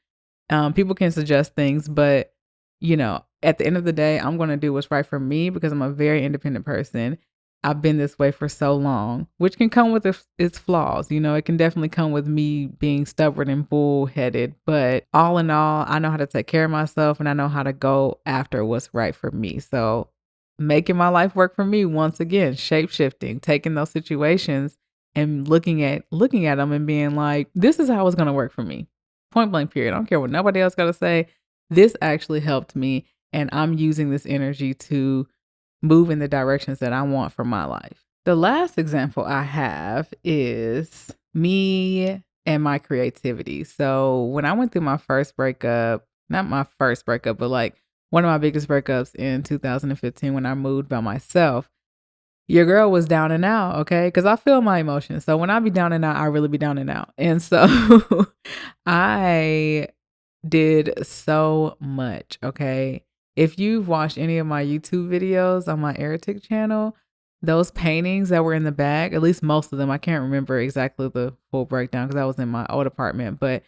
People can suggest things, but at the end of the day, I'm going to do what's right for me because I'm a very independent person. I've been this way for so long, which can come with its flaws. You know, it can definitely come with me being stubborn and bullheaded. But all in all, I know how to take care of myself and I know how to go after what's right for me. So making my life work for me once again, shape shifting, taking those situations and looking at them and being like, this is how it's going to work for me. Point blank period. I don't care what nobody else got to say. This actually helped me and I'm using this energy to move in the directions that I want for my life. The last example I have is me and my creativity. So when I went through my first breakup, not my first breakup, but like one of my biggest breakups in 2015 when I moved by myself, your girl was down and out, okay? Because I feel my emotions. So when I be down and out, I really be down and out. And so I did so much, okay? If you've watched any of my YouTube videos on my Erotic channel, those paintings that were in the bag, at least most of them, I can't remember exactly the full breakdown because I was in my old apartment, but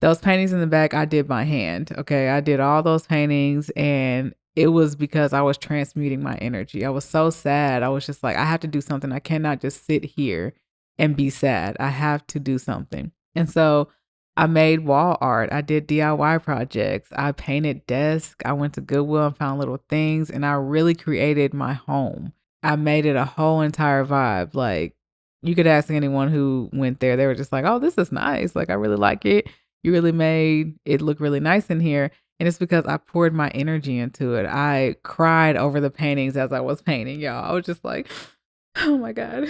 those paintings in the bag, I did by hand, okay? I did all those paintings and it was because I was transmuting my energy. I was so sad. I was just like, I have to do something. I cannot just sit here and be sad. I have to do something. And so I made wall art. I did DIY projects. I painted desks. I went to Goodwill and found little things and I really created my home. I made it a whole entire vibe. Like you could ask anyone who went there. They were just like, oh, this is nice. Like I really like it. You really made it look really nice in here. And it's because I poured my energy into it. I cried over the paintings as I was painting, y'all. I was just like, oh my God,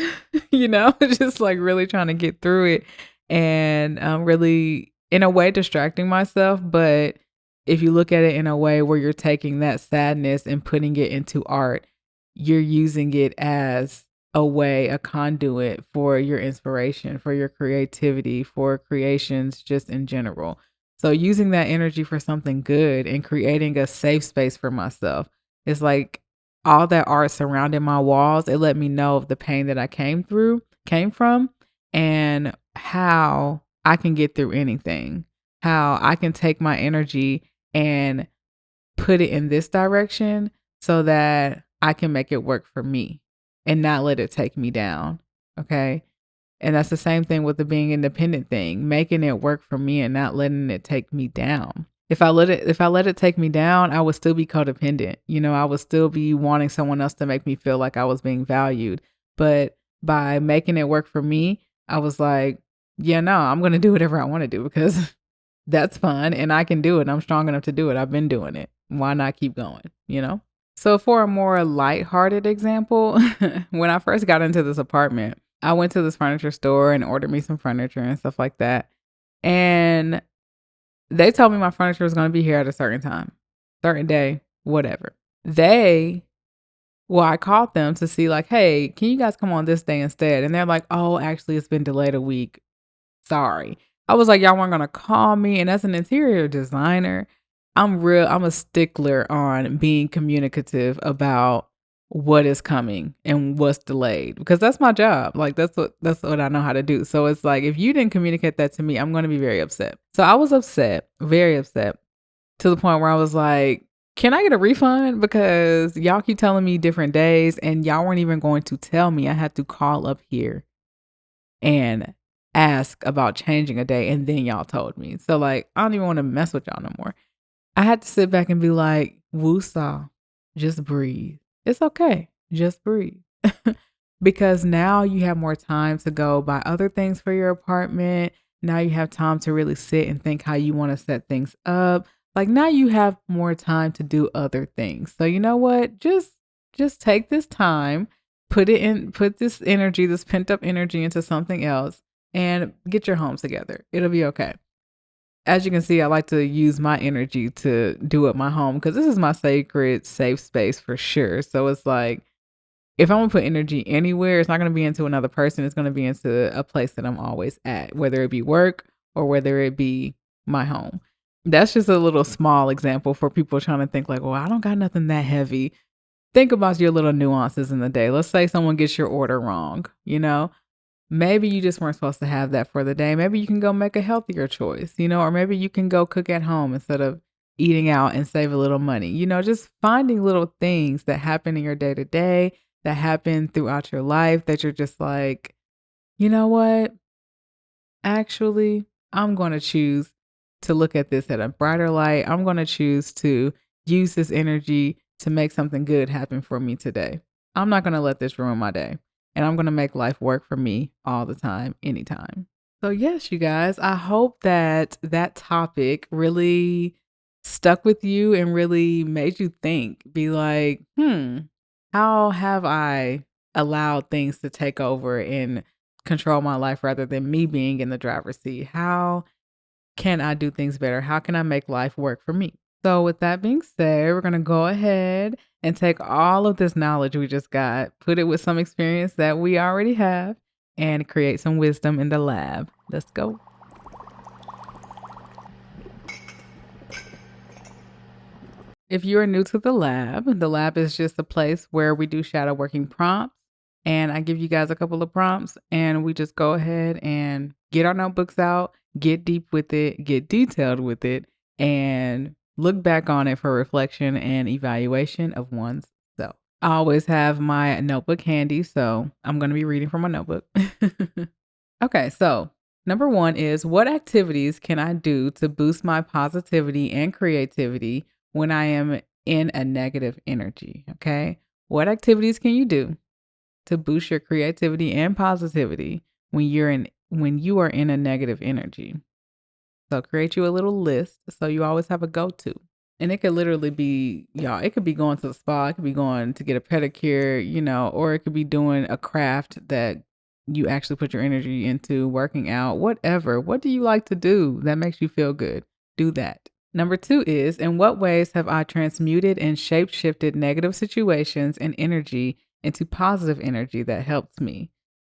just like really trying to get through it and really, in a way, distracting myself. But if you look at it in a way where you're taking that sadness and putting it into art, you're using it as a conduit for your inspiration, for your creativity, for creations just in general. So using that energy for something good and creating a safe space for myself. It's like all that art surrounding my walls, it let me know of the pain that I came from, and how I can get through anything. How I can take my energy and put it in this direction so that I can make it work for me and not let it take me down. Okay. And that's the same thing with the being independent thing, making it work for me and not letting it take me down. If I let it take me down, I would still be codependent. I would still be wanting someone else to make me feel like I was being valued. But by making it work for me, I was like, yeah, no, I'm going to do whatever I want to do because that's fun and I can do it. I'm strong enough to do it. I've been doing it. Why not keep going? So for a more lighthearted example, when I first got into this apartment, I went to this furniture store and ordered me some furniture and stuff like that. And they told me my furniture was going to be here at a certain time, certain day, whatever. I called them to see like, hey, can you guys come on this day instead? And they're like, oh, actually, it's been delayed a week. Sorry. I was like, y'all weren't going to call me. And as an interior designer, I'm a stickler on being communicative about what is coming and what's delayed because that's my job. Like that's what I know how to do. So it's like, if you didn't communicate that to me, I'm going to be very upset. So I was upset, very upset, to the point where I was like, can I get a refund? Because y'all keep telling me different days and y'all weren't even going to tell me. I had to call up here and ask about changing a day. And then y'all told me. So like, I don't even want to mess with y'all no more. I had to sit back and be like, woosah, just breathe. It's okay. Just breathe. Because now you have more time to go buy other things for your apartment. Now you have time to really sit and think how you want to set things up. Like now you have more time to do other things. So you know what? Just take this time, put this energy, this pent up energy into something else and get your home together. It'll be okay. As you can see, I like to use my energy to do at my home because this is my sacred, safe space for sure. So it's like, if I'm gonna put energy anywhere, it's not gonna be into another person. It's gonna be into a place that I'm always at, whether it be work or whether it be my home. That's just a little small example for people trying to think like, well, I don't got nothing that heavy. Think about your little nuances in the day. Let's say someone gets your order wrong, maybe you just weren't supposed to have that for the day. Maybe you can go make a healthier choice, or maybe you can go cook at home instead of eating out and save a little money. Just finding little things that happen in your day to day, that happen throughout your life that you're just like, you know what? Actually, I'm going to choose to look at this at a brighter light. I'm going to choose to use this energy to make something good happen for me today. I'm not going to let this ruin my day. And I'm going to make life work for me all the time, anytime. So, yes, you guys, I hope that that topic really stuck with you and really made you think, be like, how have I allowed things to take over and control my life rather than me being in the driver's seat? How can I do things better? How can I make life work for me? So, with that being said, we're going to go ahead and take all of this knowledge we just got, put it with some experience that we already have, and create some wisdom in the lab. Let's go. If you are new to the lab is just a place where we do shadow working prompts. And I give you guys a couple of prompts, and we just go ahead and get our notebooks out, get deep with it, get detailed with it, and look back on it for reflection and evaluation of one's self. I always have my notebook handy, so I'm going to be reading from my notebook. Okay, so number one is, what activities can I do to boost my positivity and creativity when I am in a negative energy? Okay, what activities can you do to boost your creativity and positivity when you are in a negative energy? So create you a little list so you always have a go-to. And it could literally be, y'all, it could be going to the spa, it could be going to get a pedicure, or it could be doing a craft that you actually put your energy into, working out, whatever. What do you like to do that makes you feel good? Do that. Number two is, in what ways have I transmuted and shape-shifted negative situations and energy into positive energy that helps me?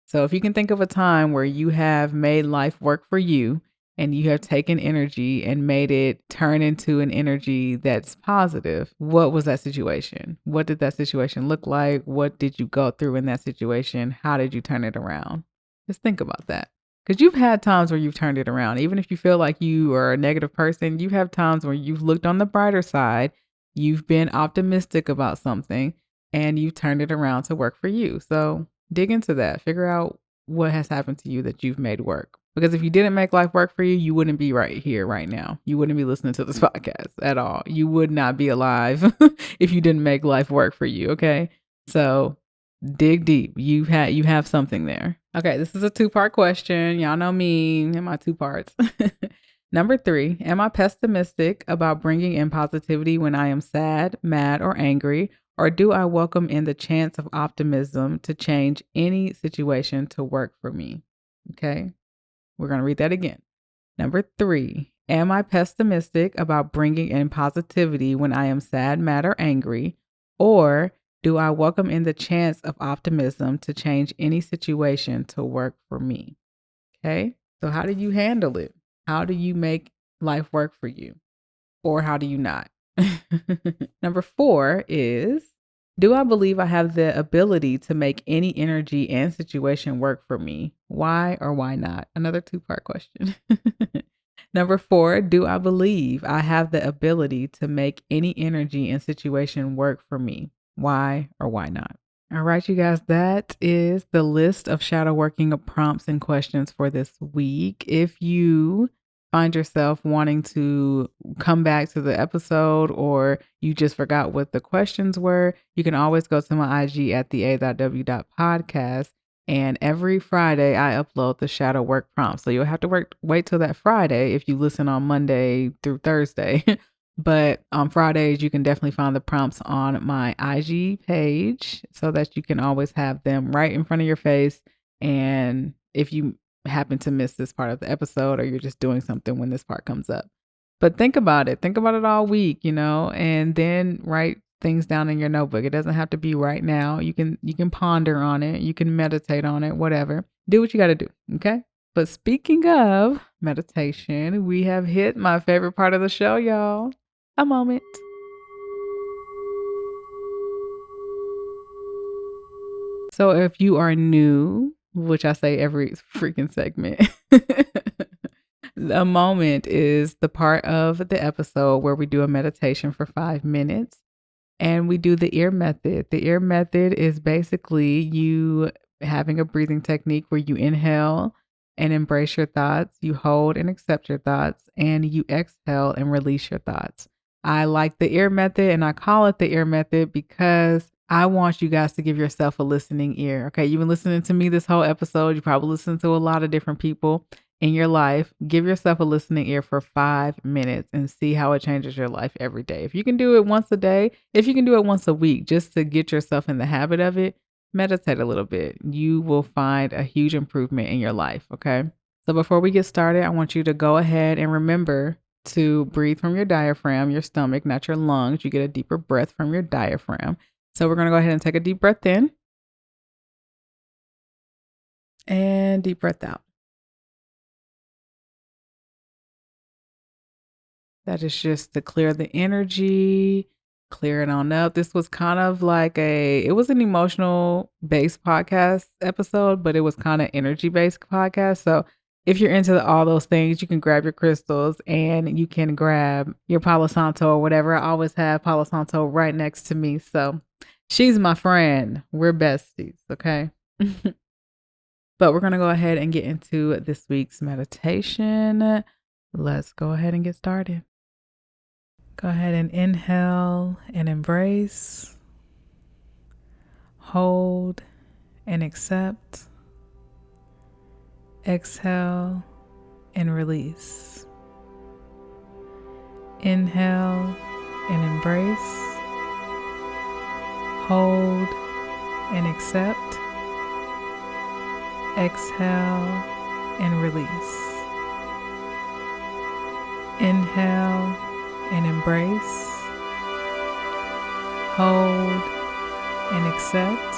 So if you can think of a time where you have made life work for you and you have taken energy and made it turn into an energy that's positive, what was that situation? What did that situation look like? What did you go through in that situation? How did you turn it around? Just think about that. Because you've had times where you've turned it around. Even if you feel like you are a negative person, you have times where you've looked on the brighter side, you've been optimistic about something, and you've turned it around to work for you. So dig into that. Figure out what has happened to you that you've made work. Because if you didn't make life work for you, you wouldn't be right here, right now. You wouldn't be listening to this podcast at all. You would not be alive if you didn't make life work for you. Okay. So dig deep. You have something there. Okay. This is a 2-part question. Y'all know me and my 2 parts. Number 3, am I pessimistic about bringing in positivity when I am sad, mad, or angry? Or do I welcome in the chance of optimism to change any situation to work for me? Okay. We're going to read that again. Number 3, am I pessimistic about bringing in positivity when I am sad, mad, or angry? Or do I welcome in the chance of optimism to change any situation to work for me? Okay. So how do you handle it? How do you make life work for you? Or how do you not? Number 4 is, do I believe I have the ability to make any energy and situation work for me? Why or why not? Another 2-part question. Number 4, do I believe I have the ability to make any energy and situation work for me? Why or why not? All right, you guys, that is the list of shadow working prompts and questions for this week. If you find yourself wanting to come back to the episode or you just forgot what the questions were, you can always go to my IG at the.w.podcast. And every Friday I upload the shadow work prompt. So you'll have to wait till that Friday if you listen on Monday through Thursday. But on Fridays, you can definitely find the prompts on my IG page so that you can always have them right in front of your face. And if you happen to miss this part of the episode or you're just doing something when this part comes up. But think about it. Think about it all week, and then write things down in your notebook. It doesn't have to be right now. You can ponder on it, you can meditate on it, whatever. Do what you got to do, okay? But speaking of meditation, we have hit my favorite part of the show, y'all. A moment. So if you are new, which I say every freaking segment, a moment is the part of the episode where we do a meditation for 5 minutes. And we do the ear method. The ear method is basically you having a breathing technique where you inhale and embrace your thoughts, you hold and accept your thoughts, and you exhale and release your thoughts. I like the ear method and I call it the ear method because I want you guys to give yourself a listening ear. Okay, you've been listening to me this whole episode. You probably listened to a lot of different people in your life. Give yourself a listening ear for 5 minutes and see how it changes your life every day. If you can do it once a day, if you can do it once a week, just to get yourself in the habit of it, meditate a little bit. You will find a huge improvement in your life. Okay. So before we get started, I want you to go ahead and remember to breathe from your diaphragm, your stomach, not your lungs. You get a deeper breath from your diaphragm. So we're going to go ahead and take a deep breath in and deep breath out. That is just to clear the energy, clear it on up. This was kind of like it was an emotional based podcast episode, but it was kind of energy based podcast. So if you're into all those things, you can grab your crystals and you can grab your Palo Santo or whatever. I always have Palo Santo right next to me. So she's my friend. We're besties. Okay. But we're going to go ahead and get into this week's meditation. Let's go ahead and get started. Go ahead and inhale and embrace. Hold and accept. Exhale and release. Inhale and embrace. Hold and accept. Exhale and release. Inhale and embrace. Hold and accept.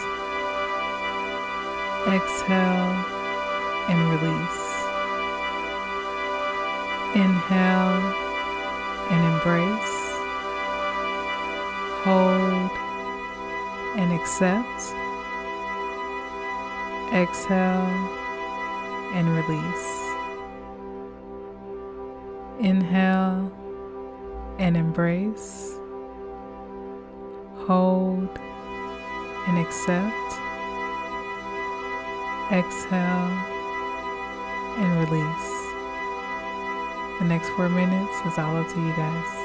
Exhale and release. Inhale and embrace. Hold and accept. Exhale and release. Inhale and embrace. Hold and accept. Exhale and release. The next 4 minutes is all up to you guys.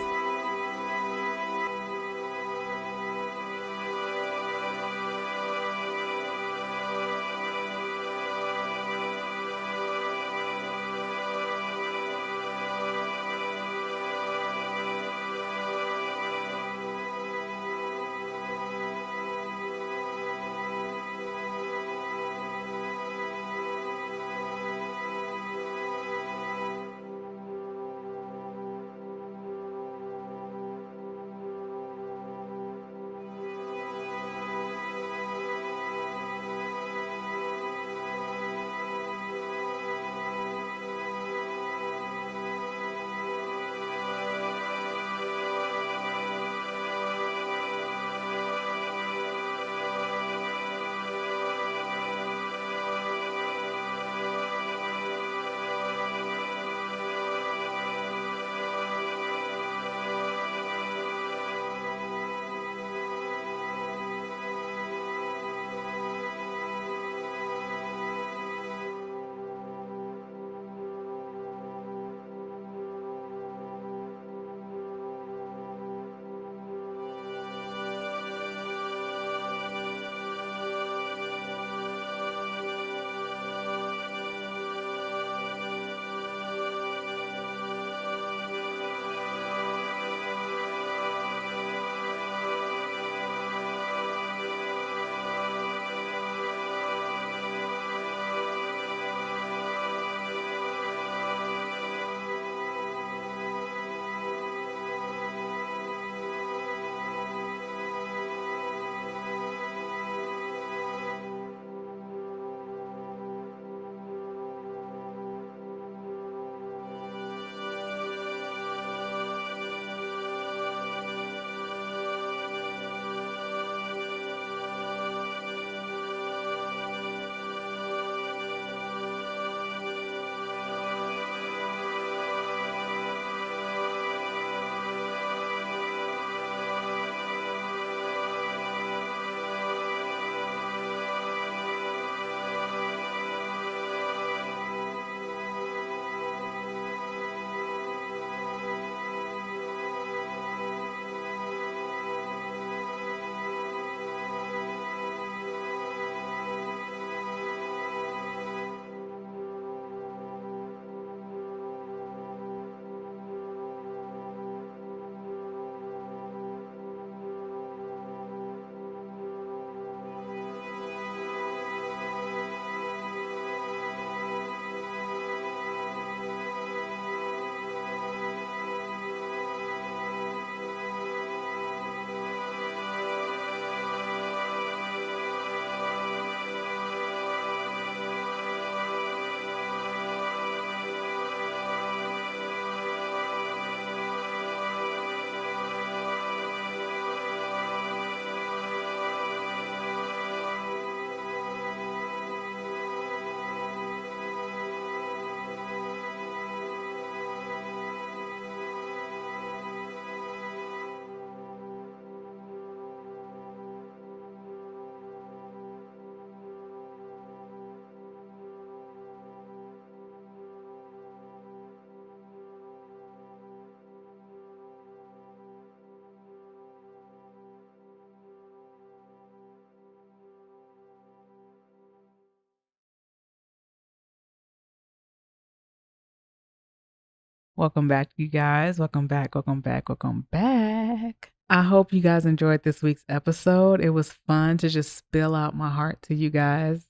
Welcome back, you guys. Welcome back. Welcome back. Welcome back. I hope you guys enjoyed this week's episode. It was fun to just spill out my heart to you guys.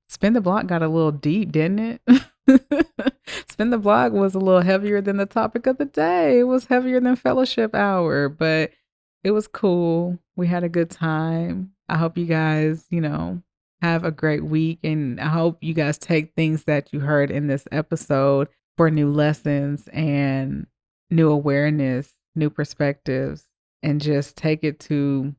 Spin the Block got a little deep, didn't it? Spin the Block was a little heavier than the topic of the day. It was heavier than Fellowship Hour, but it was cool. We had a good time. I hope you guys, have a great week. And I hope you guys take things that you heard in this episode for new lessons and new awareness, new perspectives, and just take it to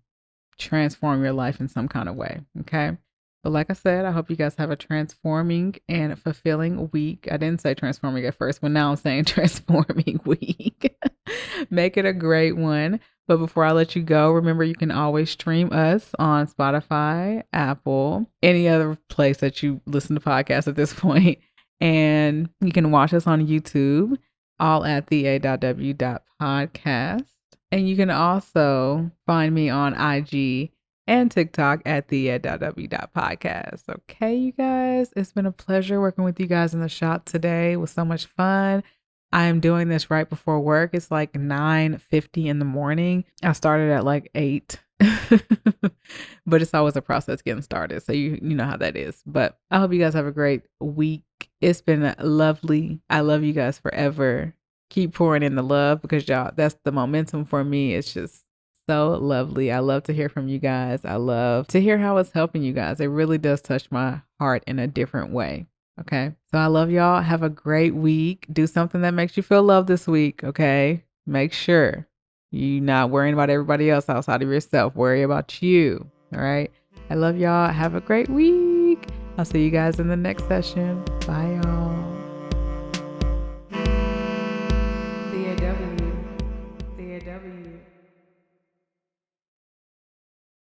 transform your life in some kind of way. Okay. But like I said, I hope you guys have a transforming and fulfilling week. I didn't say transforming at first, but now I'm saying transforming week. Make it a great one. But before I let you go, remember you can always stream us on Spotify, Apple, any other place that you listen to podcasts at this point. And you can watch us on YouTube, all at the a.w.podcast. And you can also find me on IG and TikTok at the a.w.podcast. Okay, you guys, it's been a pleasure working with you guys in the shop today. It was so much fun. I am doing this right before work. It's like 9:50 in the morning. I started at like 8. But it's always a process getting started. So you know how that is. But I hope you guys have a great week. It's been lovely. I love you guys forever. Keep pouring in the love because y'all, that's the momentum for me. It's just so lovely. I love to hear from you guys. I love to hear how it's helping you guys. It really does touch my heart in a different way. Okay. So I love y'all. Have a great week. Do something that makes you feel loved this week. Okay. Make sure you're not worrying about everybody else outside of yourself. Worry about you. All right. I love y'all. Have a great week. I'll see you guys in the next session. Bye.